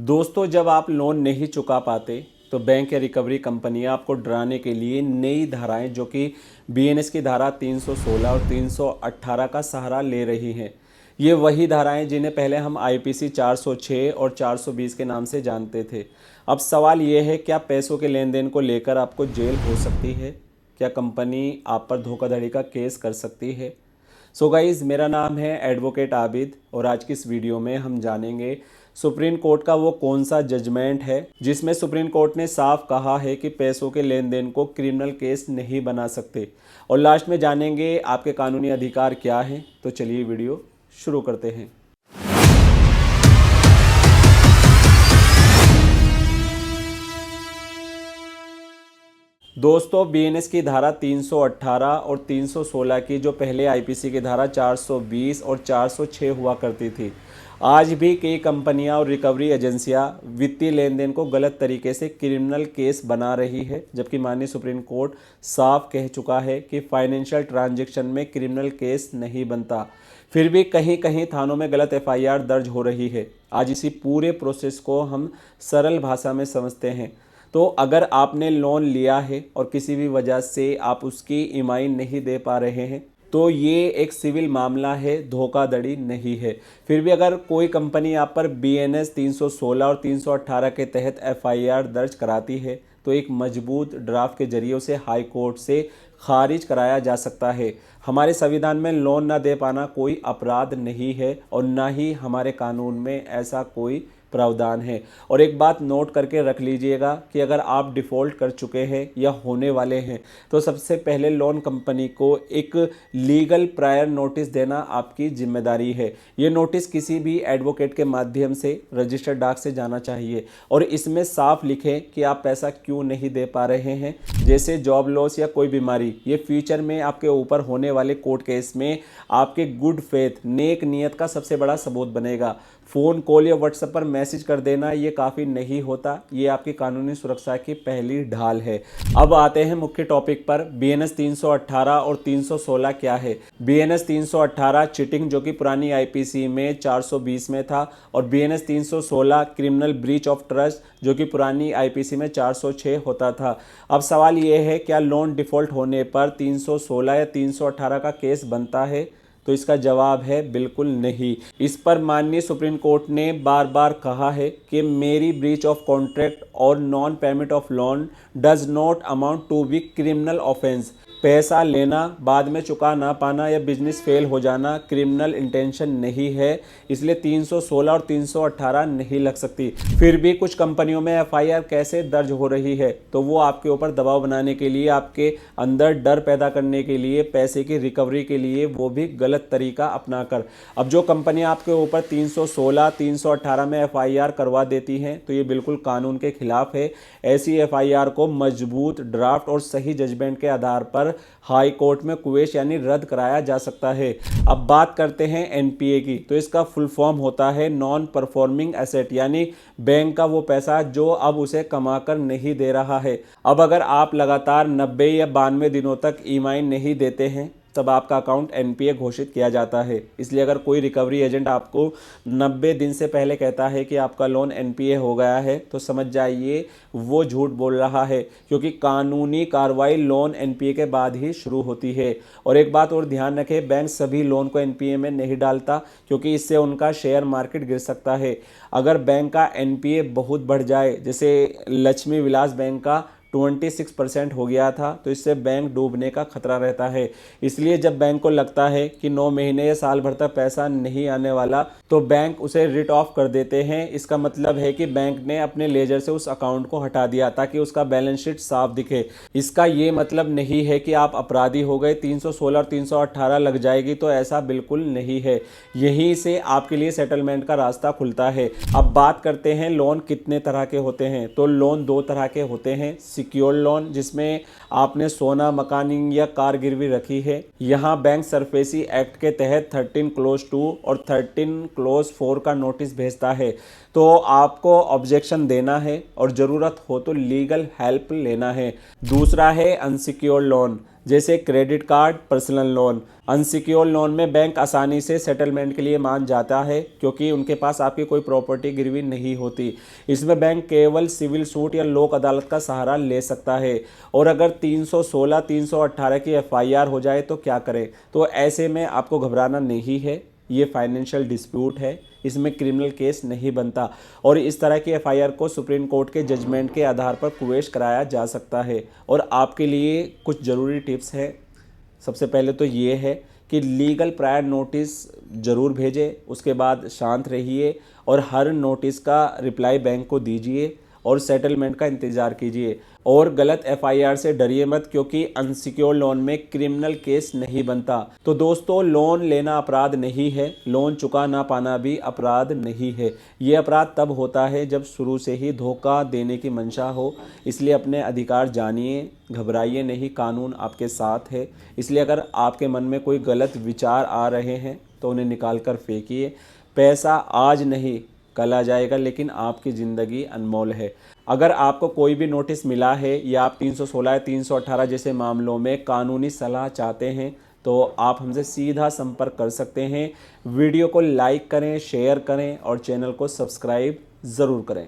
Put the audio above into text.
दोस्तों, जब आप लोन नहीं चुका पाते तो बैंक या रिकवरी कंपनियां आपको डराने के लिए नई धाराएं जो कि बीएनएस की धारा 316 और 318 का सहारा ले रही हैं। ये वही धाराएं जिन्हें पहले हम आईपीसी 406 और 420 के नाम से जानते थे। अब सवाल ये है, क्या पैसों के लेन देन को लेकर आपको जेल हो सकती है? क्या कंपनी आप पर धोखाधड़ी का केस कर सकती है? सो गाइज़, मेरा नाम है एडवोकेट आबिद और आज की इस वीडियो में हम जानेंगे सुप्रीम कोर्ट का वो कौन सा जजमेंट है जिसमें सुप्रीम कोर्ट ने साफ कहा है कि पैसों के लेन देन को क्रिमिनल केस नहीं बना सकते, और लास्ट में जानेंगे आपके कानूनी अधिकार क्या हैं। तो चलिए वीडियो शुरू करते हैं। दोस्तों, बीएनएस की धारा 318 और 316 की जो पहले आईपीसी की धारा 420 और 406 हुआ करती थी, आज भी कई कंपनियां और रिकवरी एजेंसियां वित्तीय लेन देन को गलत तरीके से क्रिमिनल केस बना रही है, जबकि माननीय सुप्रीम कोर्ट साफ कह चुका है कि फाइनेंशियल ट्रांजैक्शन में क्रिमिनल केस नहीं बनता। फिर भी कहीं कहीं थानों में गलत एफआईआर दर्ज हो रही है। आज इसी पूरे प्रोसेस को हम सरल भाषा में समझते हैं। तो अगर आपने लोन लिया है और किसी भी वजह से आप उसकी ईएमआई नहीं दे पा रहे हैं तो ये एक सिविल मामला है, धोखाधड़ी नहीं है। फिर भी अगर कोई कंपनी आप पर बीएनएस 316 और 318 के तहत एफआईआर दर्ज कराती है तो एक मजबूत ड्राफ्ट के जरिए उसे हाई कोर्ट से खारिज कराया जा सकता है। हमारे संविधान में लोन ना दे पाना कोई अपराध नहीं है और ना ही हमारे कानून में ऐसा कोई प्रावधान है। और एक बात नोट करके रख लीजिएगा कि अगर आप डिफ़ॉल्ट कर चुके हैं या होने वाले हैं तो सबसे पहले लोन कंपनी को एक लीगल प्रायर नोटिस देना आपकी जिम्मेदारी है। ये नोटिस किसी भी एडवोकेट के माध्यम से रजिस्टर्ड डाक से जाना चाहिए और इसमें साफ लिखें कि आप पैसा क्यों नहीं दे पा रहे हैं, जैसे जॉब लॉस या कोई बीमारी। ये फ्यूचर में आपके ऊपर होने वाले कोर्ट केस में आपके गुड फेथ, नेक नियत का सबसे बड़ा सबूत बनेगा। फ़ोन कॉल या व्हाट्सएप पर मैसेज कर देना ये काफ़ी नहीं होता, ये आपकी कानूनी सुरक्षा की पहली ढाल है। अब आते हैं मुख्य टॉपिक पर। बीएनएस 318 और 316 क्या है? बीएनएस 318 चिटिंग जो कि पुरानी आईपीसी में 420 में था, और BNS 316 criminal breach of trust जो कि पुरानी आईपीसी में 406 होता था। अब सवाल ये है, क्या लोन डिफ़ॉल्ट होने पर 316 या 318 का केस बनता है? तो इसका जवाब है बिल्कुल नहीं। इस पर माननीय सुप्रीम कोर्ट ने बार बार कहा है कि मेरी ब्रीच ऑफ कॉन्ट्रैक्ट और non payment of loan does not amount to be criminal offence. पैसा लेना, बाद में चुका ना पाना या बिजनेस फेल हो जाना क्रिमिनल इंटेंशन नहीं है, इसलिए 316 और 318 नहीं लग सकती। फिर भी कुछ कंपनियों में एफआईआर कैसे दर्ज हो रही है? तो वो आपके ऊपर दबाव बनाने के लिए, आपके अंदर डर पैदा करने के लिए, पैसे की रिकवरी के लिए, वो भी गलत तरीका अपनाकर। अब जो कंपनियां आपके ऊपर 316, 318 में एफआईआर करवा देती हैं तो ये बिल्कुल कानून के खिलाफ है। ऐसी एफआईआर को मजबूत ड्राफ्ट और सही जजमेंट के आधार पर हाई कोर्ट में कुवेश यानी रद्द कराया जा सकता है। अब बात करते हैं एनपीए की। तो इसका फुल फॉर्म होता है नॉन परफॉर्मिंग एसेट, यानी बैंक का वो पैसा जो अब उसे कमाकर नहीं दे रहा है। अब अगर आप लगातार 90 या 92 दिनों तक ईएमआई नहीं देते हैं तब आपका अकाउंट एनपीए घोषित किया जाता है। इसलिए अगर कोई रिकवरी एजेंट आपको 90 दिन से पहले कहता है कि आपका लोन एनपीए हो गया है तो समझ जाइए वो झूठ बोल रहा है, क्योंकि कानूनी कार्रवाई लोन एनपीए के बाद ही शुरू होती है। और एक बात और ध्यान रखें, बैंक सभी लोन को एनपीए में नहीं डालता, क्योंकि इससे उनका शेयर मार्केट गिर सकता है। अगर बैंक का एनपीए बहुत बढ़ जाए, जैसे लक्ष्मी विलास बैंक का 26% हो गया था, तो इससे बैंक डूबने का खतरा रहता है। इसलिए जब बैंक को लगता है कि 9 महीने या साल भर तक पैसा नहीं आने वाला तो बैंक उसे रिट ऑफ कर देते हैं। इसका मतलब है कि बैंक ने अपने लेजर से उस अकाउंट को हटा दिया ताकि उसका बैलेंस शीट साफ दिखे। इसका ये मतलब नहीं है कि आप अपराधी हो गए, 316 और 318 लग जाएगी, तो ऐसा बिल्कुल नहीं है। यहीं से आपके लिए सेटलमेंट का रास्ता खुलता है। अब बात करते हैं लोन कितने तरह के होते हैं। तो लोन 2 तरह के होते हैं। सिक्योर्ड लोन, जिसमें आपने सोना, मकान या कार गिरवी रखी है। यहाँ बैंक सरफेसी एक्ट के तहत 13 क्लोज 2 और 13 क्लोज 4 का नोटिस भेजता है। तो आपको ऑब्जेक्शन देना है और ज़रूरत हो तो लीगल हेल्प लेना है। दूसरा है अनसिक्योर्ड लोन, जैसे credit card, personal loan. Unsecured loan में बैंक आसानी से सेटलमेंट के लिए मान जाता है क्योंकि उनके पास आपकी कोई प्रॉपर्टी गिरवी नहीं होती। इसमें बैंक केवल सिविल सूट या लोक अदालत का सहारा ले सकता है। और अगर 316, 318 की एफआईआर हो जाए तो क्या करें? तो ऐसे में आपको घबराना नहीं है, ये फाइनेंशियल डिस्प्यूट है, इसमें क्रिमिनल केस नहीं बनता और इस तरह की एफआईआर को सुप्रीम कोर्ट के जजमेंट के आधार पर क्वेश कराया जा सकता है। और आपके लिए कुछ ज़रूरी टिप्स हैं। सबसे पहले तो ये है कि लीगल प्रायर नोटिस ज़रूर भेजें, उसके बाद शांत रहिए और हर नोटिस का रिप्लाई बैंक को दीजिए और सेटलमेंट का इंतज़ार कीजिए। और गलत एफआईआर से डरिए मत क्योंकि अनसिक्योर्ड लोन में क्रिमिनल केस नहीं बनता। तो दोस्तों, लोन लेना अपराध नहीं है, लोन चुका ना पाना भी अपराध नहीं है। ये अपराध तब होता है जब शुरू से ही धोखा देने की मंशा हो। इसलिए अपने अधिकार जानिए, घबराइए नहीं, कानून आपके साथ है। इसलिए अगर आपके मन में कोई गलत विचार आ रहे हैं तो उन्हें निकाल कर फेंकिए। पैसा आज नहीं कल आ जाएगा, लेकिन आपकी ज़िंदगी अनमोल है। अगर आपको कोई भी नोटिस मिला है या आप 316 या 318 जैसे मामलों में कानूनी सलाह चाहते हैं तो आप हमसे सीधा संपर्क कर सकते हैं। वीडियो को लाइक करें, शेयर करें और चैनल को सब्सक्राइब ज़रूर करें।